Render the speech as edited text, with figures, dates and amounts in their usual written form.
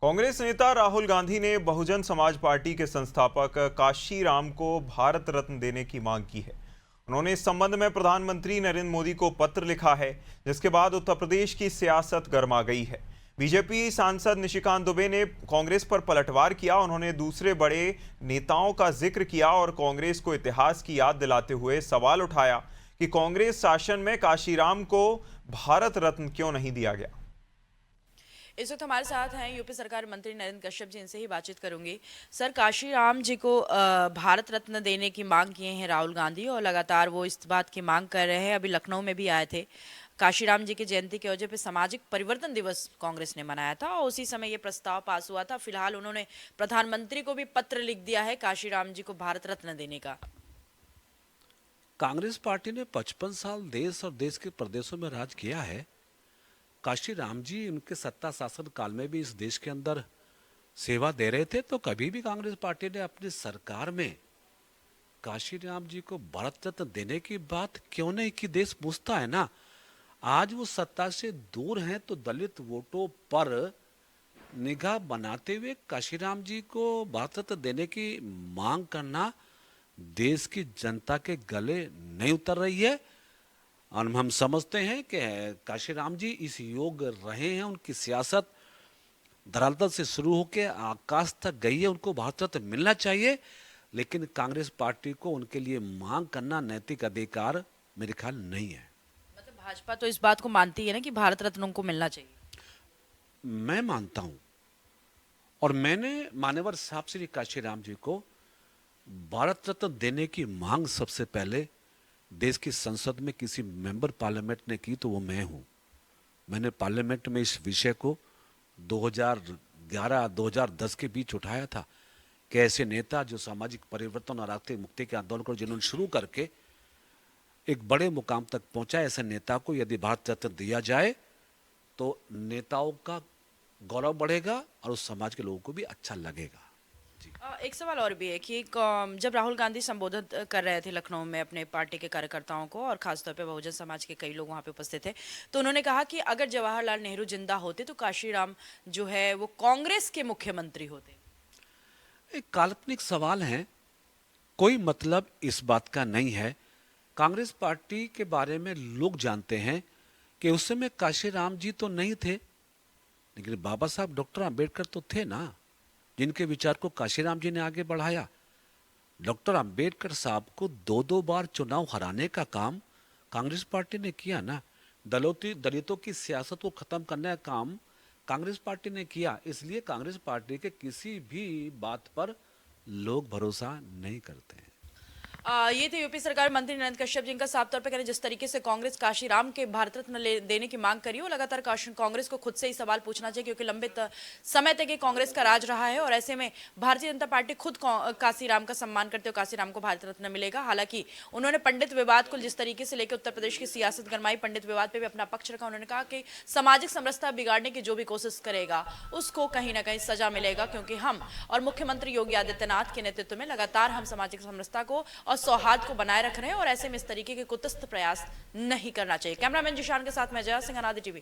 कांग्रेस नेता राहुल गांधी ने बहुजन समाज पार्टी के संस्थापक काशी राम को भारत रत्न देने की मांग की है। उन्होंने इस संबंध में प्रधानमंत्री नरेंद्र मोदी को पत्र लिखा है, जिसके बाद उत्तर प्रदेश की सियासत गर्मा गई है। बीजेपी सांसद निशिकांत दुबे ने कांग्रेस पर पलटवार किया। उन्होंने दूसरे बड़े नेताओं का जिक्र किया और कांग्रेस को इतिहास की याद दिलाते हुए सवाल उठाया कि कांग्रेस शासन में काशीराम को भारत रत्न क्यों नहीं दिया गया। इस वक्त हमारे साथ हैं यूपी सरकार मंत्री नरेंद्र कश्यप जी, इनसे ही बातचीत करूंगी। सर, काशी राम जी को भारत रत्न देने की मांग किए हैं राहुल गांधी, और लगातार वो इस बात की मांग कर रहे हैं। अभी लखनऊ में भी आए थे। काशीराम जी की जयंती के वजह पे सामाजिक परिवर्तन दिवस कांग्रेस ने मनाया था और उसी समय ये प्रस्ताव पास हुआ था। फिलहाल उन्होंने प्रधानमंत्री को भी पत्र लिख दिया है काशीराम जी को भारत रत्न देने का। कांग्रेस पार्टी ने 55 साल देश और देश के प्रदेशों में राज किया है। काशी राम जी उनके सत्ता शासन काल में भी इस देश के अंदर सेवा दे रहे थे, तो कभी भी कांग्रेस पार्टी ने अपनी सरकार में काशी राम जी को भारत रत्न देने की बात क्यों नहीं की। देश पूछता है ना। आज वो सत्ता से दूर हैं तो दलित वोटों पर निगाह बनाते हुए काशीराम जी को भारत रत्न देने की मांग करना देश की जनता के गले नहीं उतर रही है। और हम समझते हैं कि काशीराम जी इस योग रहे हैं। उनकी सियासत धरातल से शुरू होकर आकाश तक गई है। उनको भारत रत्न मिलना चाहिए, लेकिन कांग्रेस पार्टी को उनके लिए मांग करना नैतिक अधिकार मेरे ख्याल नहीं है। मतलब भाजपा तो इस बात को मानती है ना कि भारत रत्न उनको मिलना चाहिए। मैं मानता हूं, और मैंने मान्यवर साहब श्री काशीराम जी को भारत रत्न देने की मांग सबसे पहले देश की संसद में किसी मेंबर पार्लियामेंट ने की तो वो मैं हूं। मैंने पार्लियामेंट में इस विषय को 2011-2010 के बीच उठाया था कि ऐसे नेता जो सामाजिक परिवर्तन और आर्थिक मुक्ति के आंदोलन को जिन्होंने शुरू करके एक बड़े मुकाम तक पहुंचा, ऐसे नेता को यदि भारत रत्न दिया जाए तो नेताओं का गौरव बढ़ेगा और उस समाज के लोगों को भी अच्छा लगेगा। एक सवाल और भी है कि जब राहुल गांधी संबोधित कर रहे थे लखनऊ में अपने पार्टी के कार्यकर्ताओं को, और खासतौर पे बहुजन समाज के कई लोग वहां पे उपस्थित थे, तो उन्होंने कहा कि अगर जवाहरलाल नेहरू जिंदा होते तो काशीराम जो है वो कांग्रेस के मुख्यमंत्री होते। एक काल्पनिक सवाल है, कोई मतलब इस बात का नहीं है। कांग्रेस पार्टी के बारे में लोग जानते हैं कि उस समय काशीराम जी तो नहीं थे, लेकिन बाबा साहब डॉक्टर अंबेडकर तो थे ना, जिनके विचार को काशीराम जी ने आगे बढ़ाया। डॉक्टर अंबेडकर साहब को 2-2 बार चुनाव हराने का काम कांग्रेस पार्टी ने किया ना। दलितों की सियासत को खत्म करने का काम कांग्रेस पार्टी ने किया। इसलिए कांग्रेस पार्टी के किसी भी बात पर लोग भरोसा नहीं करते हैं। ये थे यूपी सरकार मंत्री नरेंद्र कश्यप, जिनका साफ तौर पर कहना जिस तरीके से कांग्रेस काशीराम के भारत रत्न देने की मांग करी हो, लगातार कांग्रेस को खुद से ही सवाल पूछना चाहिए, क्योंकि लंबे समय तक ये कांग्रेस का राज रहा है और ऐसे में भारतीय जनता पार्टी खुद काशीराम का सम्मान करते हुए काशीराम को भारत रत्न मिलेगा। हालांकि उन्होंने पंडित विवाद को जिस तरीके से लेकर उत्तर प्रदेश की सियासत गरमाई, पंडित विवाद पर भी अपना पक्ष रखा। उन्होंने कहा कि सामाजिक समरसता बिगाड़ने की जो भी कोशिश करेगा उसको कहीं ना कहीं सजा मिलेगा, क्योंकि हम और मुख्यमंत्री योगी आदित्यनाथ के नेतृत्व में लगातार हम सामाजिक समरसता को और सौहार्द को बनाए रख रहे हैं और ऐसे में इस तरीके के कुत्सित प्रयास नहीं करना चाहिए। कैमरामैन जिशान के साथ मैं जया सिंह, अनादि टीवी।